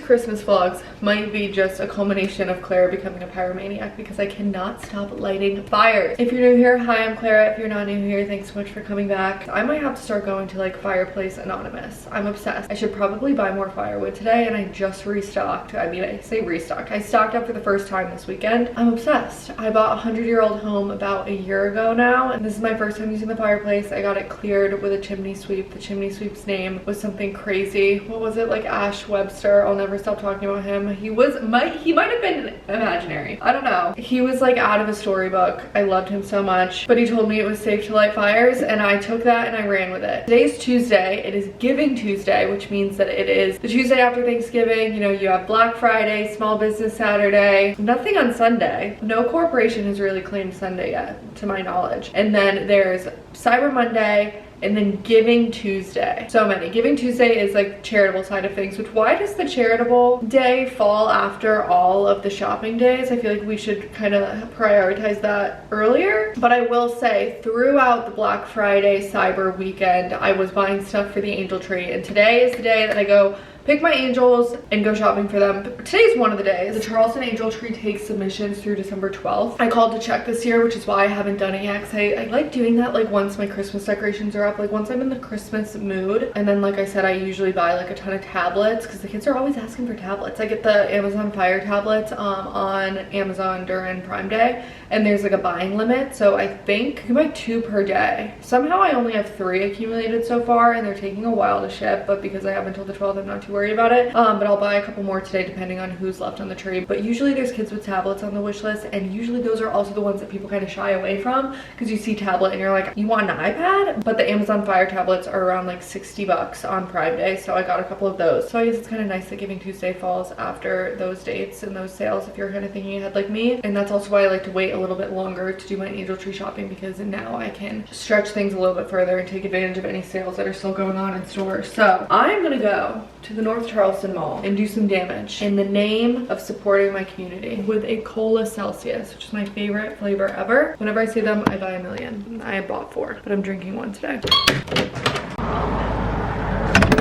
Christmas vlogs might be just a culmination of Clara becoming a pyromaniac because I cannot stop lighting fires. If you're new here, hi, I'm Clara. If you're not new here, thanks so much for coming back. I might have to start going to like Fireplace Anonymous. I'm obsessed. I should probably buy more firewood today, and I just restocked. I mean, I say restocked. I stocked up for the first time this weekend. I'm obsessed. I bought a 100-year-old home about a year ago now, and this is my first time using the fireplace. I got it cleared with a chimney sweep. The chimney sweep's name was something crazy. What was it? Like Ash Webster. I'll never stop talking about him. He might have been imaginary. I don't know. He was like out of a storybook. I loved him so much, but he told me it was safe to light fires, and I took that and I ran with it. Today's Tuesday. It is Giving Tuesday, which means that it is the Tuesday after Thanksgiving. You know, you have Black Friday, Small Business Saturday, nothing on Sunday. No corporation has really claimed Sunday yet, to my knowledge. And then there's Cyber Monday, and then Giving Tuesday. So many. Giving Tuesday is like charitable side of things, which why does the charitable day fall after all of the shopping days? I feel like we should kind of prioritize that earlier. But I will say throughout the Black Friday Cyber weekend, I was buying stuff for the angel tree, and today is the day that I go pick my angels and go shopping for them. But today's one of the days. The Charleston Angel Tree takes submissions through December 12th. I called to check this year, which is why I haven't done it yet, because I like doing that like once my Christmas decorations are up, like once I'm in the Christmas mood. And then like I said, I usually buy like a ton of tablets because the kids are always asking for tablets. I get the Amazon Fire tablets on Amazon during Prime Day, and there's like a buying limit, so I think you can buy 2 per day. Somehow I only have 3 accumulated so far, and they're taking a while to ship, but because I have until the 12th, I'm not too worried about it. But I'll buy a couple more today depending on who's left on the tree. But usually there's kids with tablets on the wish list, and usually those are also the ones that people kind of shy away from because you see tablet and you're like, you want an iPad? But the Amazon Fire tablets are around like 60 bucks on Prime Day, so I got a couple of those. So I guess it's kind of nice that Giving Tuesday falls after those dates and those sales if you're kind of thinking ahead like me. And that's also why I like to wait a little bit longer to do my angel tree shopping, because now I can stretch things a little bit further and take advantage of any sales that are still going on in stores. So I'm gonna go to the North Charleston Mall and do some damage in the name of supporting my community with a Cola Celsius, which is my favorite flavor ever. Whenever I see them, I buy a million. I bought 4, but I'm drinking one today.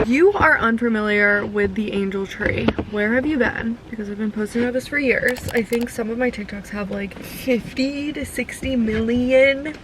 You are unfamiliar with the angel tree. Where have you been? Because I've been posting about this for years. I think some of my TikToks have like 50 to 60 million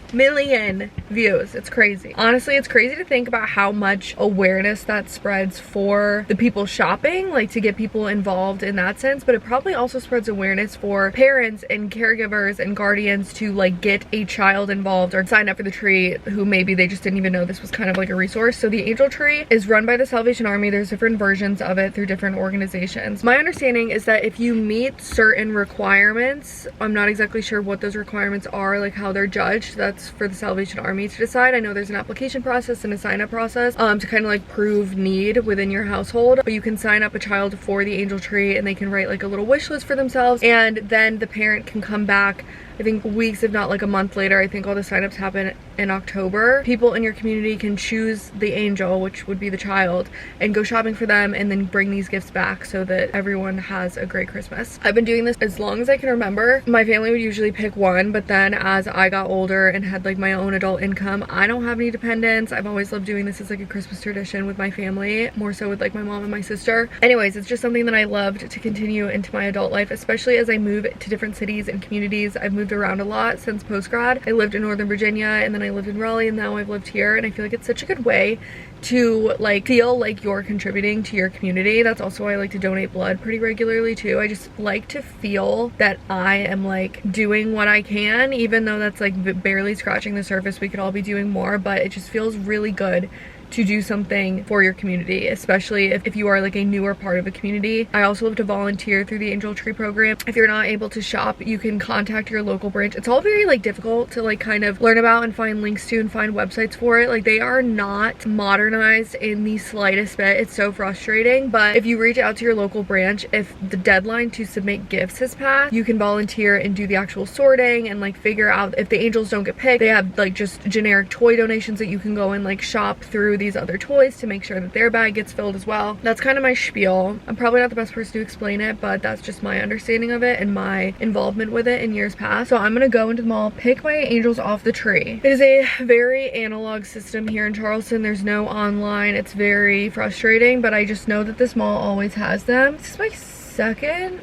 views. It's crazy. Honestly, it's crazy to think about how much awareness that spreads for the people shopping, like to get people involved in that sense, but it probably also spreads awareness for parents and caregivers and guardians to like get a child involved or sign up for the tree who maybe they just didn't even know this was kind of like a resource. So the angel tree is run by the Salvation Army. There's different versions of it through different organizations. My understanding is that if you meet certain requirements, I'm not exactly sure what those requirements are, like how they're judged. That's for the Salvation Army to decide. I know there's an application process and a sign up process to kind of like prove need within your household, but you can sign up a child for the angel tree and they can write like a little wish list for themselves, and then the parent can come back, I think weeks, if not like a month later. I think all the signups happen in October. People in your community can choose the angel, which would be the child, and go shopping for them and then bring these gifts back so that everyone has a great Christmas. I've been doing this as long as I can remember. My family would usually pick one, but then as I got older and had like my own adult income, I don't have any dependents. I've always loved doing this as like a Christmas tradition with my family, more so with like my mom and my sister. Anyways, it's just something that I loved to continue into my adult life, especially as I move to different cities and communities. I've moved around a lot since post-grad. I lived in Northern Virginia, and then I lived in Raleigh, and now I've lived here, and I feel like it's such a good way to like feel like you're contributing to your community. That's also why I like to donate blood pretty regularly too. I just like to feel that I am like doing what I can, even though that's like barely scratching the surface. We could all be doing more, but it just feels really good to do something for your community, especially if you are like a newer part of a community. I also love to volunteer through the Angel Tree program. If you're not able to shop, you can contact your local branch. It's all very like difficult to like kind of learn about and find links to and find websites for it. Like they are not modernized in the slightest bit. It's so frustrating. But if you reach out to your local branch, if the deadline to submit gifts has passed, you can volunteer and do the actual sorting and like figure out if the angels don't get picked. They have like just generic toy donations that you can go and like shop through through these other toys to make sure that their bag gets filled as well. That's kind of my spiel. I'm probably not the best person to explain it, but that's just my understanding of it and my involvement with it in years past. So I'm gonna go into the mall, pick my angels off the tree. It is a very analog system here in Charleston. There's no online. It's very frustrating, but I just know that this mall always has them. This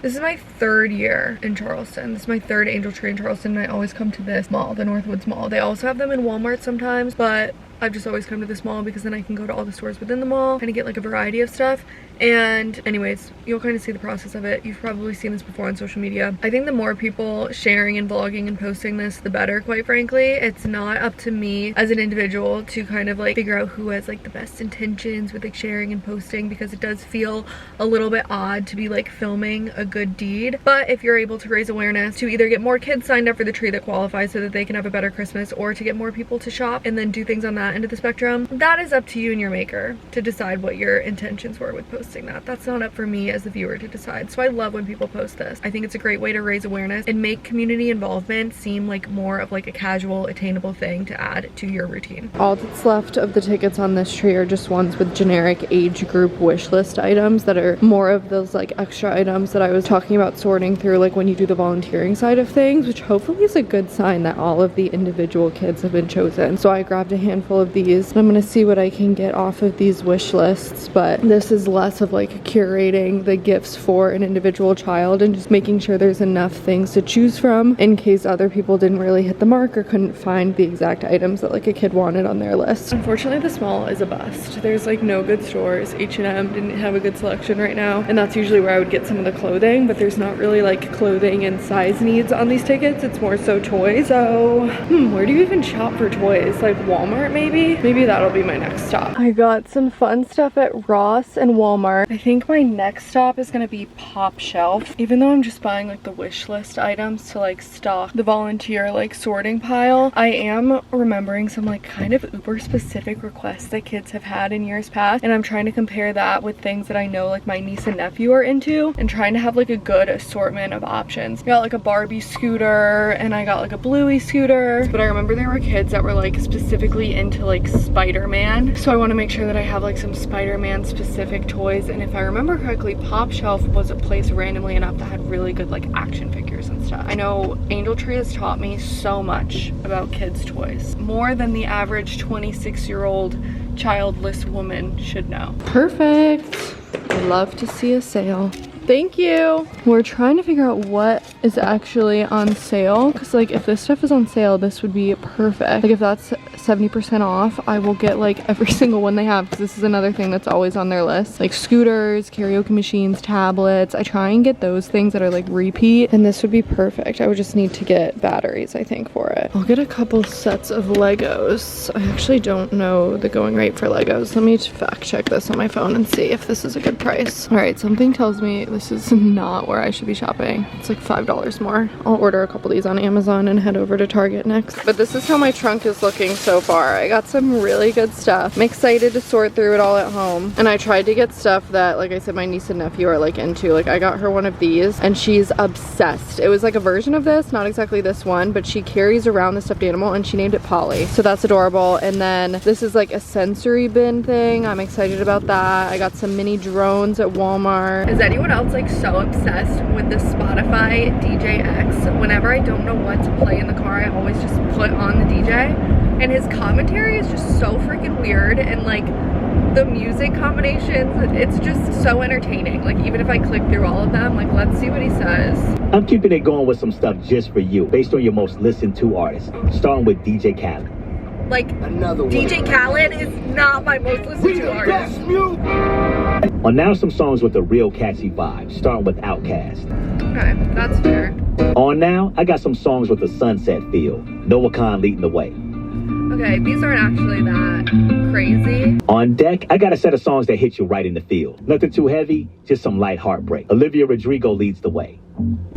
is my third year in Charleston. This is my third angel tree in Charleston, and I always come to this mall, the Northwoods Mall. They also have them in Walmart sometimes, but I've just always come to this mall because then I can go to all the stores within the mall and get like a variety of stuff. And anyways, you'll kind of see the process of it. You've probably seen this before on social media. I think the more people sharing and vlogging and posting this, the better, quite frankly. It's not up to me as an individual to kind of like figure out who has like the best intentions with like sharing and posting, because it does feel a little bit odd to be like filming a good deed. But if you're able to raise awareness to either get more kids signed up for the tree that qualify so that they can have a better Christmas, or to get more people to shop and then do things on that end of the spectrum, that is up to you and your maker to decide what your intentions were with posting that. That's not up for me as the viewer to decide. So I love when people post this. I think it's a great way to raise awareness and make community involvement seem like more of like a casual, attainable thing to add to your routine. All that's left of the tickets on this tree are just ones with generic age group wish list items that are more of those like extra items that I was talking about sorting through, like when you do the volunteering side of things, which hopefully is a good sign that all of the individual kids have been chosen. So I grabbed a handful of these, and I'm gonna see what I can get off of these wish lists, but this is less of like curating the gifts for an individual child and just making sure there's enough things to choose from in case other people didn't really hit the mark or couldn't find the exact items that like a kid wanted on their list. Unfortunately, this mall is a bust. There's like no good stores. H&M didn't have a good selection right now, and that's usually where I would get some of the clothing, but there's not really like clothing and size needs on these tickets. It's more so toys. So where do you even shop for toys? Like Walmart maybe? Maybe that'll be my next stop. I got some fun stuff at Ross and Walmart. I think my next stop is gonna be Pop Shelf. Even though I'm just buying like the wish list items to like stock the volunteer like sorting pile, I am remembering some like kind of uber specific requests that kids have had in years past, and I'm trying to compare that with things that I know like my niece and nephew are into, and trying to have like a good assortment of options. I got like a Barbie scooter, and I got like a Bluey scooter, but I remember there were kids that were like specifically into like Spider-Man, so I want to make sure that I have like some Spider-Man specific toys. And if I remember correctly, Pop Shelf was a place randomly enough that had really good like action figures and stuff. I know Angel Tree has taught me so much about kids' toys, more than the average 26-year-old childless woman should know. Perfect. I love to see a sale. Thank you. We're trying to figure out what is actually on sale, because like if this stuff is on sale, this would be perfect. Like if that's 70% off, I will get like every single one they have, because this is another thing that's always on their list, like scooters, karaoke machines, tablets. I try and get those things that are like repeat, and this would be perfect. I would just need to get batteries, I think, for it. I'll get a couple sets of Legos. I actually don't know the going rate for Legos. Let me fact check this on my phone and see if this is a good price. All right, something tells me this is not where I should be shopping. It's like $5 more. I'll order a couple of these on Amazon and head over to Target next. But this is how my trunk is looking so far. I got some really good stuff. I'm excited to sort through it all at home. And I tried to get stuff that, like I said, my niece and nephew are like into. Like I got her one of these and she's obsessed. It was like a version of this, not exactly this one, but she carries around the stuffed animal and she named it Polly. So that's adorable. And then this is like a sensory bin thing. I'm excited about that. I got some mini drones at Walmart. Is anyone else like so obsessed with the Spotify DJX? Whenever I don't know what to play in the car, I always just put on the DJ, and his commentary is just so freaking weird, and like the music combinations, it's just so entertaining. Like even if I click through all of them, like let's see what he says. I'm keeping it going with some stuff just for you, based on your most listened to artists, starting with DJ Khaled. Like DJ Khaled is not my most listened to artist. On now some songs with a real catchy vibe, starting with Outkast. Okay, that's fair. On now, I got some songs with a sunset feel. Noah Khan leading the way. Okay, these aren't actually that crazy. On deck, I got a set of songs that hit you right in the feel. Nothing too heavy, just some light heartbreak. Olivia Rodrigo leads the way.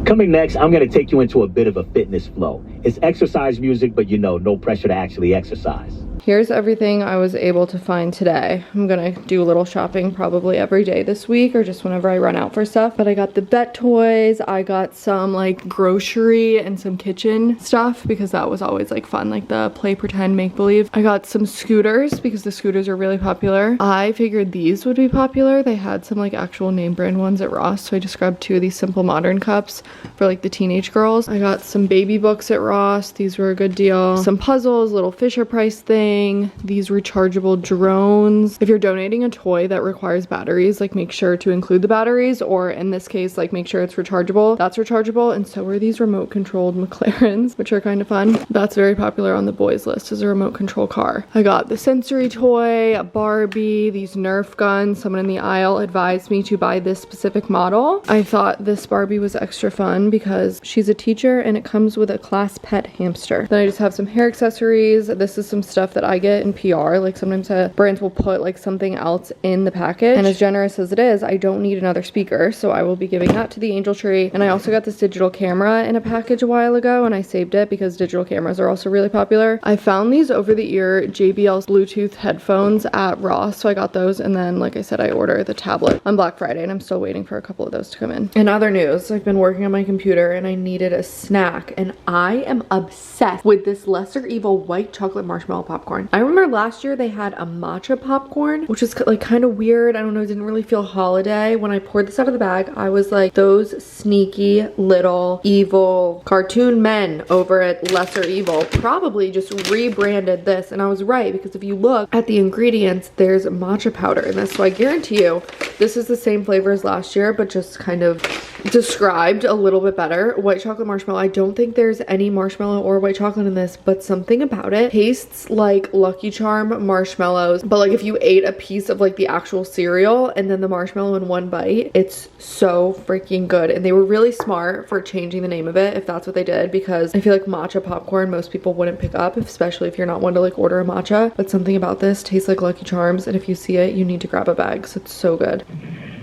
Coming next, I'm going to take you into a bit of a fitness flow. It's exercise music, but you know, no pressure to actually exercise. Here's everything I was able to find today. I'm gonna do a little shopping probably every day this week or just whenever I run out for stuff. But I got the Bet toys, I got some like grocery and some kitchen stuff because that was always like fun, like the play, pretend, make believe. I got some scooters because the scooters are really popular. I figured these would be popular. They had some like actual name brand ones at Ross, so I just grabbed 2 of these Simple Modern cups for like the teenage girls. I got some baby books at Ross. These were a good deal. Some puzzles, little Fisher Price thing. These rechargeable drones. If you're donating a toy that requires batteries, like make sure to include the batteries, or in this case, like make sure it's rechargeable. That's rechargeable, and so are these remote controlled McLarens, which are kind of fun. That's very popular on the boys list as a remote control car. I got the sensory toy, a Barbie, these Nerf guns. Someone in the aisle advised me to buy this specific model. I thought this Barbie was extra fun because she's a teacher and it comes with a class pet hamster. Then I just have some hair accessories. This is some stuff that I get in PR. Like sometimes brands will put like something else in the package, and as generous as it is, I don't need another speaker, so I will be giving that to the Angel Tree. And I also got this digital camera in a package a while ago, and I saved it because digital cameras are also really popular. I found these over-the-ear JBL Bluetooth headphones at Ross, so I got those. And then, like I said, I ordered the tablet on Black Friday, and I'm still waiting for a couple of those to come in. In other news, I've been working on my computer and I needed a snack, and I am obsessed with this Lesser Evil white chocolate marshmallow popcorn. I remember last year they had a matcha popcorn, which is like kind of weird. I don't know, it didn't really feel holiday. When I poured this out of the bag, I was like, those sneaky little evil cartoon men over at Lesser Evil probably just rebranded this. And I was right, because if you look at the ingredients, there's matcha powder in this. So I guarantee you this is the same flavor as last year, but just kind of described a little bit better. White chocolate marshmallow. I don't think there's any marshmallow or white chocolate in this, but something about it tastes like Lucky Charm marshmallows, but like if you ate a piece of like the actual cereal and then the marshmallow in one bite. It's so freaking good, and they were really smart for changing the name of it if that's what they did, because I feel like matcha popcorn most people wouldn't pick up, especially if you're not one to like order a matcha, but something about this tastes like Lucky Charms, and if you see it, you need to grab a bag, so it's so good.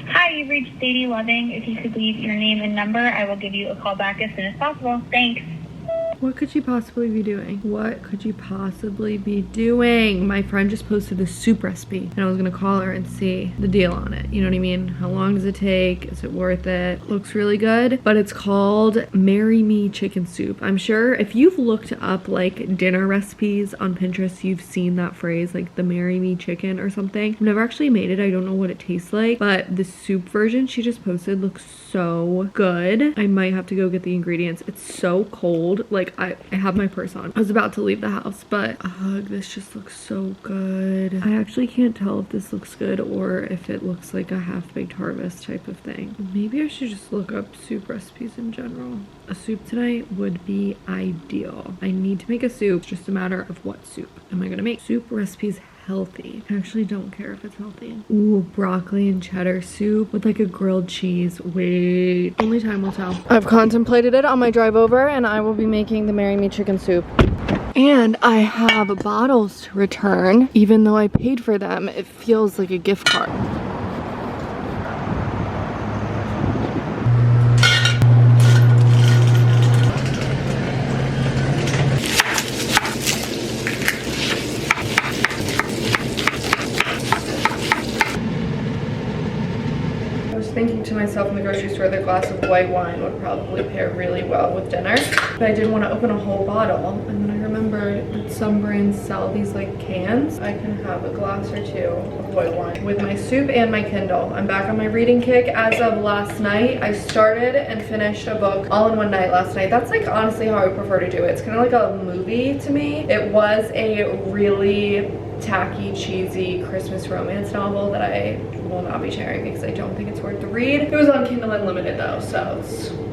Hi, you've reached Sadie Loving. If you could leave your name and number, I will give you a call back as soon as possible. Thanks. What could she possibly be doing? What could she possibly be doing? My friend just posted this soup recipe, and I was gonna call her and see the deal on it. You know what I mean? How long does it take? Is it worth it? Looks really good, but it's called Marry Me Chicken Soup. I'm sure if you've looked up like dinner recipes on Pinterest, you've seen that phrase, like the Marry Me Chicken or something. I've never actually made it. I don't know what it tastes like, but the soup version she just posted looks so good. I might have to go get the ingredients. It's so cold. Like I have my purse on. I was about to leave the house, but this just looks so good. I actually can't tell if this looks good or if it looks like a half-baked harvest type of thing. Maybe I should just look up soup recipes in general. A soup tonight would be ideal. I need to make a soup. It's just a matter of what soup am I gonna make. Soup recipes healthy. I actually don't care if it's healthy. Ooh, broccoli and cheddar soup with like a grilled cheese. Wait, only time will tell. I've contemplated it on my drive over, and I will be making the Marry Me Chicken Soup. And I have bottles to return. Even though I paid for them, it feels like a gift card. Thinking to myself in the grocery store that a glass of white wine would probably pair really well with dinner, but I didn't want to open a whole bottle, and then I remembered that some brands sell these like cans. I can have a glass or 2 of white wine with my soup and my Kindle. I'm back on my reading kick as of last night. I started and finished a book all in one night last night. That's like honestly how I prefer to do it. It's kind of like a movie to me. It was a really tacky, cheesy Christmas romance novel that I will not be sharing because I don't think it's worth the read. It was on Kindle Unlimited though, so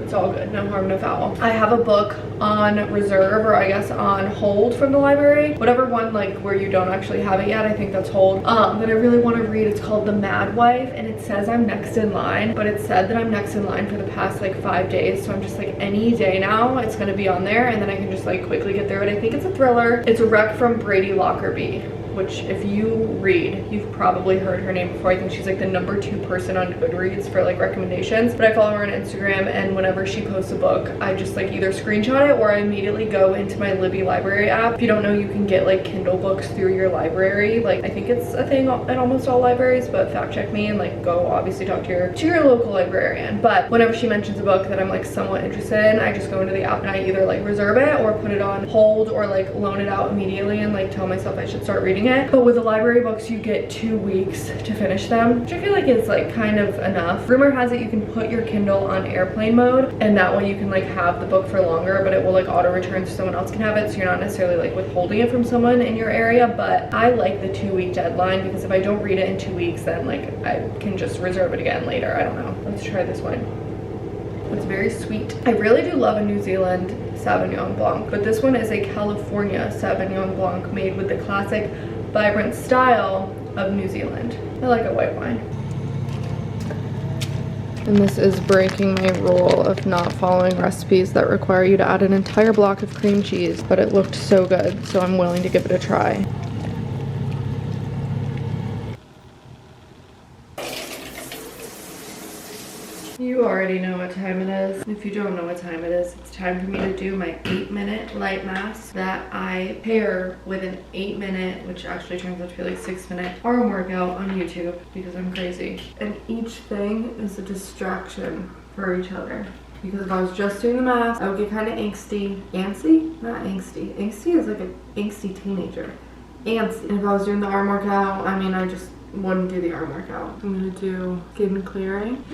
it's all good. No harm, no foul. I have a book on reserve, or I guess on hold from the library. Whatever one, like where you don't actually have it yet, I think that's hold. That I really want to read. It's called The Mad Wife, and it says I'm next in line, but it said that I'm next in line for the past like 5 days, so I'm just like any day now it's gonna be on there, and then I can just like quickly get through it. I think it's a thriller. It's a rec from Brady Lockerbie, which if you read, you've probably heard her name before. I think she's like the #2 person on Goodreads for like recommendations, but I follow her on Instagram, and whenever she posts a book, I just like either screenshot it or I immediately go into my Libby library app. If you don't know, you can get like Kindle books through your library. Like I think it's a thing in almost all libraries, but fact check me, and like go obviously talk to your local librarian. But whenever she mentions a book that I'm like somewhat interested in, I just go into the app and I either like reserve it or put it on hold or like loan it out immediately and like tell myself I should start reading it. But with the library books, you get 2 weeks to finish them, which I feel like is like kind of enough. Rumor has it you can put your Kindle on airplane mode, and that way you can like have the book for longer, but it will like auto return so someone else can have it, so you're not necessarily like withholding it from someone in your area. But I like the 2-week deadline, because if I don't read it in 2 weeks, then like I can just reserve it again later. I don't know. Let's try this one. It's very sweet. I really do love a New Zealand Sauvignon Blanc, but this one is a California Sauvignon Blanc made with the classic vibrant style of New Zealand. I like a white wine. And this is breaking my rule of not following recipes that require you to add an entire block of cream cheese, but it looked so good, so I'm willing to give it a try. You already know what time it is. If you don't know what time it is, it's time for me to do my 8-minute light mask that I pair with an 8-minute, which actually turns out to be like 6-minute arm workout on YouTube, because I'm crazy. And each thing is a distraction for each other. Because if I was just doing the mask, I would get kind of angsty. Antsy? Not angsty. Angsty is like an angsty teenager. Antsy. And if I was doing the arm workout, I mean, I just wouldn't do the arm workout. I'm gonna do skin clearing.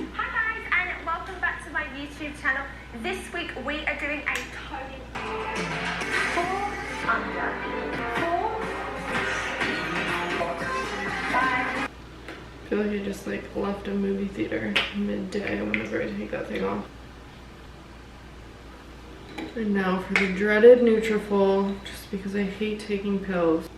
YouTube channel. This week we are doing a toning 4 under 4 5. I feel like I just like left a movie theater midday whenever I take that thing off. And now for the dreaded Nutrafol, just because I hate taking pills.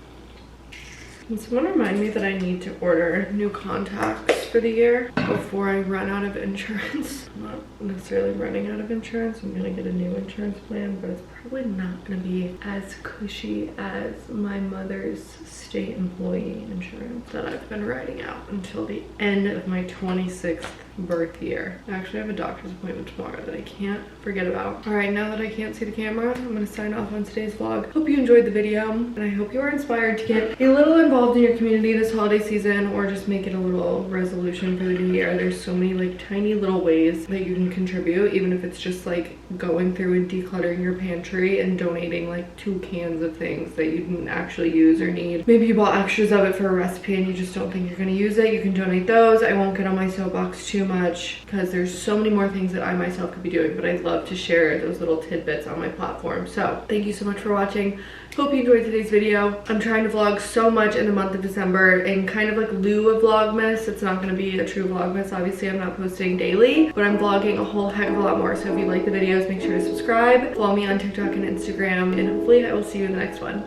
Can someone remind me that I need to order new contacts for the year before I run out of insurance? I'm not necessarily running out of insurance. I'm gonna get a new insurance plan, but it's probably not gonna be as cushy as my mother's state employee insurance that I've been writing out until the end of my 26th birth year. I actually have a doctor's appointment tomorrow that I can't forget about. All right, now that I can't see the camera, I'm gonna sign off on today's vlog. Hope you enjoyed the video, and I hope you are inspired to get a little involved in your community this holiday season, or just make it a little resolution for the new year. There's so many like tiny little ways that you can contribute, even if it's just like going through and decluttering your pantry and donating like 2 cans of things that you didn't actually use or need. Maybe you bought extras of it for a recipe and you just don't think you're gonna use it. You can donate those. I won't get on my soapbox too much because there's so many more things that I myself could be doing, but I'd love to share those little tidbits on my platform. So thank you so much for watching. Hope you enjoyed today's video. I'm trying to vlog so much in the month of December in kind of like lieu of Vlogmas. It's not going to be a true Vlogmas. Obviously, I'm not posting daily, but I'm vlogging a whole heck of a lot more. So if you like the videos, make sure to subscribe. Follow me on TikTok and Instagram, and hopefully I will see you in the next one.